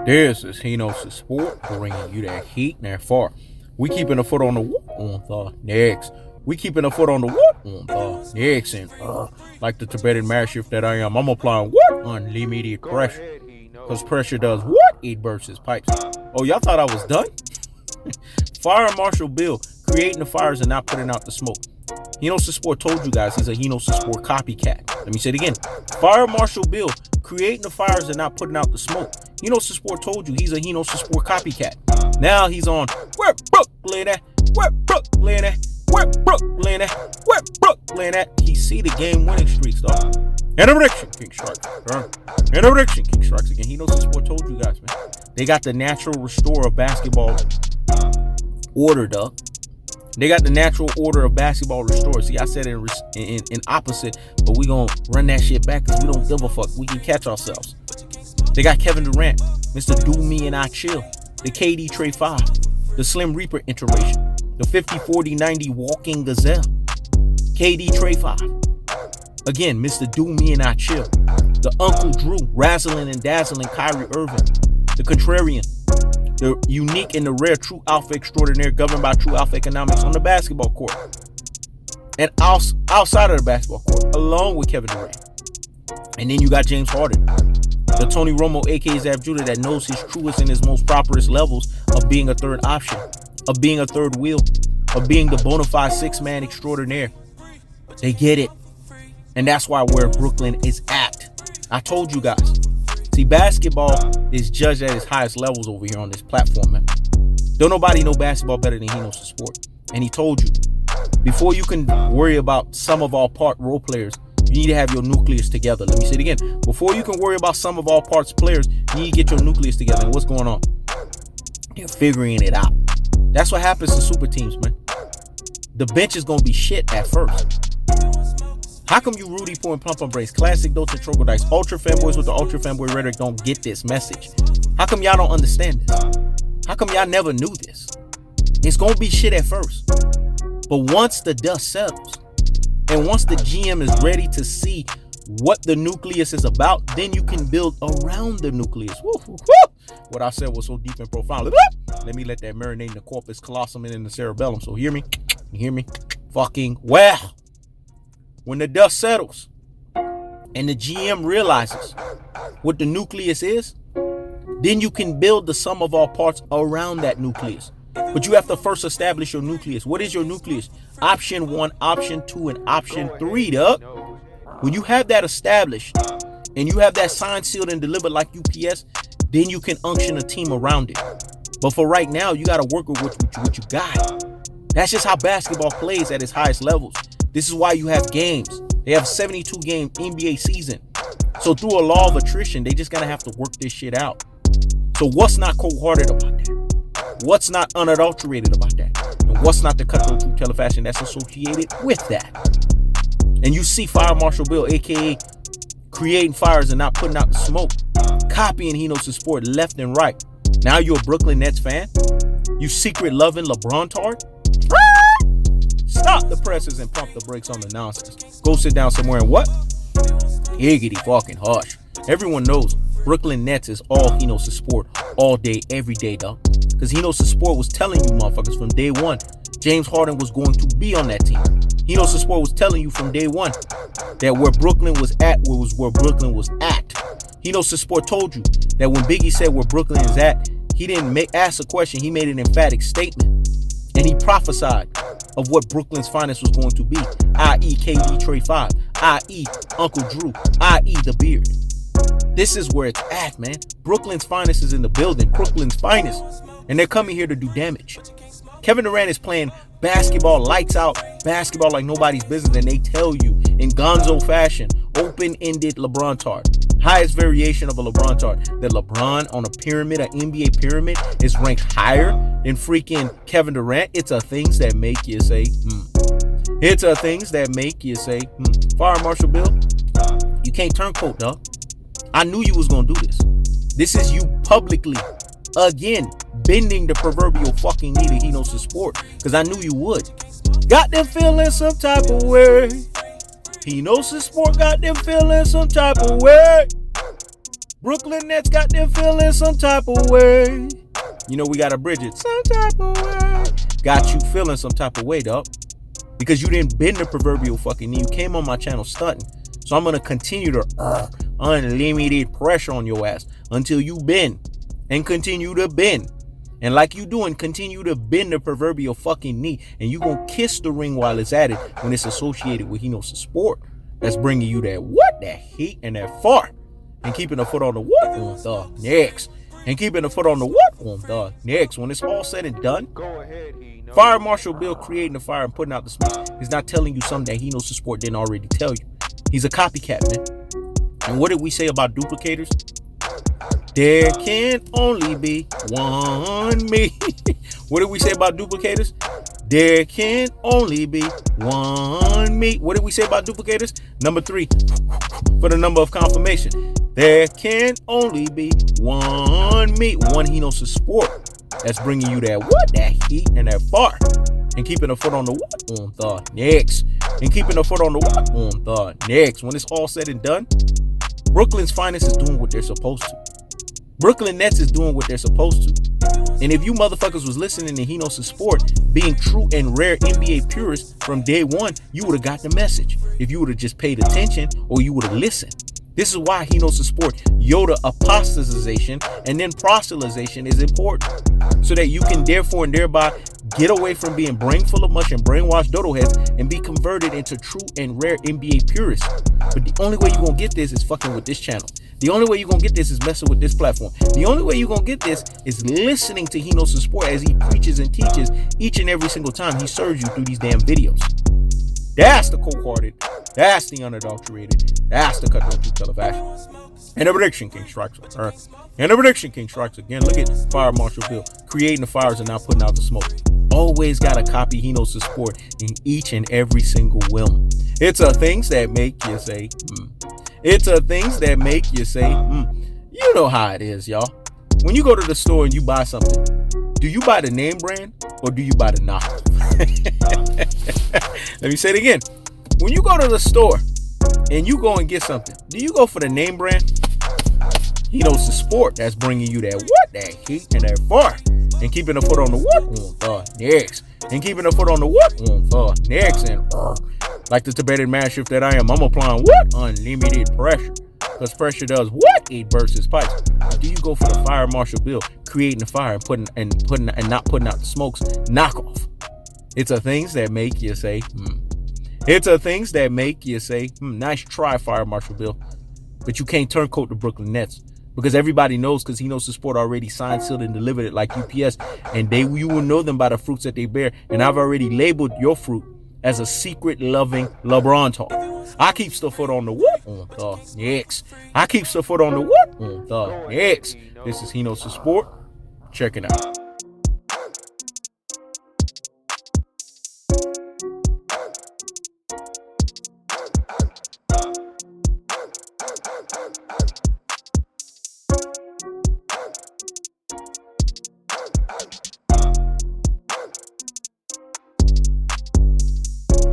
This is Hkhs Sport bringing you that heat and that far. We keeping a foot on the what on the next. We keeping a foot on the what on the next. And like the Tibetan mastiff that I am, I'm applying what unlimited pressure. Because pressure does what? It bursts his pipes. Oh, y'all thought I was done? Fire Marshal Bill creating the fires and not putting out the smoke. Hkhs Sport told you guys he's a Hkhs Sport copycat. Let me say it again. Fire Marshal Bill creating the fires and not putting out the smoke. Hkhs Sport told you he's a Hkhs Sport copycat. Now he's on where Brooklyn at? Where Brooklyn at? Where Brooklyn at? Where Brooklyn at? He see the game winning streaks, dog. And a prediction, King strikes. And a prediction, King strikes again. Hkhs Sport told you guys, man. They got the natural restore of basketball order, dog. They got the natural order of basketball restored. See, I said in opposite, but we gonna run that shit back because we don't give a fuck. We can catch ourselves. They got Kevin Durant, Mr. Do Me and I Chill, the KD Trey 5, the Slim Reaper iteration, the 50-40-90 Walking Gazelle, KD Trey 5. Again, Mr. Do Me and I Chill, the Uncle Drew, Razzling and Dazzling Kyrie Irving, the Contrarian, the unique and the rare true alpha extraordinaire governed by true alpha economics on the basketball court and outside of the basketball court, along with Kevin Durant. And then you got James Harden, the Tony Romo, aka Zab Judah, that knows his truest and his most properest levels of being a third option, of being a third wheel, of being the bona fide six-man extraordinaire. They get it. And that's why where Brooklyn is at. I told you guys. See, basketball is judged at its highest levels over here on this platform, man. Don't nobody know basketball better than Hkhs Sport. And he told you, before you can worry about sum of all part role players, you need to have your nucleus together. Let me say it again. Before you can worry about sum of all parts players, you need to get your nucleus together. And what's going on? They're figuring it out. That's what happens to super teams, man. The bench is going to be shit at first. How come you Rudy Poo and Pump Brains, classic Dolce Trogodice, ultra fanboys with the ultra fanboy rhetoric don't get this message? How come y'all don't understand this? How come y'all never knew this? It's going to be shit at first. But once the dust settles, and once the GM is ready to see what the nucleus is about, then you can build around the nucleus. Woo, woo, woo. What I said was so deep and profound. Let me let that marinate in the corpus callosum and in the cerebellum. So hear me? You hear me? Fucking well. When the dust settles and the GM realizes what the nucleus is, then you can build the sum of all parts around that nucleus. But you have to first establish your nucleus. What is your nucleus? Option 1, option 2, and option 3, dog. When you have that established and you have that signed, sealed, and delivered like UPS, then you can unction a team around it. But for right now, you got to work with what you got. That's just how basketball plays at its highest levels. This is why you have games. They have a 72-game NBA season. So through a law of attrition, they just gotta have to work this shit out. So what's not cold-hearted about that? What's not unadulterated about that? And what's not the cutthroat true telefashion that's associated with that? And you see Fire Marshal Bill, aka creating fires and not putting out the smoke, copying Hkhs Sport left and right. Now you're a Brooklyn Nets fan? You secret loving LeBron tard? Stop the presses and pump the brakes on the nonsense. Go sit down somewhere and what? Higgity fucking hush. Everyone knows Brooklyn Nets is all Hkhs Sport all day, every day, dog. Because Hkhs Sport was telling you motherfuckers from day one, James Harden was going to be on that team. Hkhs Sport was telling you from day one that where Brooklyn was at was where Brooklyn was at. Hkhs Sport told you that when Biggie said where Brooklyn is at, he didn't ask a question, he made an emphatic statement. And he prophesied of what Brooklyn's finest was going to be, i.e. KD Trey 5, i.e. Uncle Drew, i.e. The Beard. This is where it's at, man. Brooklyn's finest is in the building. Brooklyn's finest. And they're coming here to do damage. Kevin Durant is playing basketball, lights out, basketball like nobody's business. And they tell you in gonzo fashion, open-ended LeBron tard. Highest variation of a LeBron tard. That LeBron on a pyramid, an NBA pyramid, is ranked higher than freaking Kevin Durant. It's a things that make you say, It's a things that make you say, Fire Marshal Bill, you can't turncoat, dog. I knew you was going to do this. This is you publicly, again, bending the proverbial fucking knee to Hkhs Sport. Because I knew you would. Got them feeling some type of way. Hkhs Sport got them feeling some type of way. Brooklyn Nets got them feeling some type of way. You know we gotta bridge it. Some type of way. Got you feeling some type of way, dog. Because you didn't bend the proverbial fucking knee. You came on my channel stunting. So I'm gonna continue to unlimited pressure on your ass until you bend and continue to bend. And like you doing, continue to bend the proverbial fucking knee. And you gonna kiss the ring while it's at it when it's associated with Hkhs Sport. That's bringing you that what? That heat and that fart. And keeping the foot on the what? On the next. And keeping the foot on the what? On the next. When it's all said and done, Fire Marshal Bill creating the fire and putting out the smoke. He's not telling you something that Hkhs Sport didn't already tell you. He's a copycat, man. And what did we say about duplicators? There can only be one me. What did we say about duplicators? There can only be one me. What did we say about duplicators? Number 3, for the number of confirmation. There can only be one me. One Hkhs Sport. That's bringing you that what? That heat and that fart. And keeping a foot on the what? On the next. And keeping a foot on the what? On the next. When it's all said and done, Brooklyn's finest is doing what they're supposed to. Brooklyn Nets is doing what they're supposed to. And if you motherfuckers was listening to Hkhs Sport, being true and rare NBA purists from day one, you would have got the message. If you would have just paid attention or you would have listened. This is why Hkhs Sport Yoda apostatization and then proselytization is important. So that you can therefore and thereby get away from being brain full of mush and brainwashed dodo heads and be converted into true and rare NBA purists. But the only way you're going to get this is fucking with this channel. The only way you're going to get this is messing with this platform. The only way you're going to get this is listening to Hkhs Sport as he preaches and teaches each and every single time he serves you through these damn videos. That's the cold-hearted. That's the unadulterated. That's the cutthroat truth teller fashion. And the prediction king strikes. And the prediction king strikes again. Look at Fire Marshal Bill creating the fires and now putting out the smoke. Always gotta copy Hkhs Sport in each and every single whim. It's a things that make you say, It's a things that make you say, You know how it is, y'all. When you go to the store and you buy something, do you buy the name brand or do you buy the knockoff? Let me say it again. When you go to the store and you go and get something, do you go for the name brand? Hkhs Sport, that's bringing you that what? That heat and that fart. And keeping the foot on the what? On the next. And keeping the foot on the what? On the next. And like the Tibetan mastiff that I am, I'm applying what? Unlimited pressure. Because pressure does what? It bursts its pipes. Do you go for the Fire Marshal Bill, creating the fire and not putting out the smokes? Knockoff. It's a things that make you say, It's a things that make you say, Nice try, Fire Marshal Bill. But you can't turncoat the Brooklyn Nets. Because everybody knows, because Hkhs Sport already signed, sealed, and delivered it like UPS. And you will know them by the fruits that they bear. And I've already labeled your fruit as a secret loving LeBron talk. I keeps the foot on the what? On the next. I keeps the foot on the what? On the next. This is Hkhs Sport. Check it out.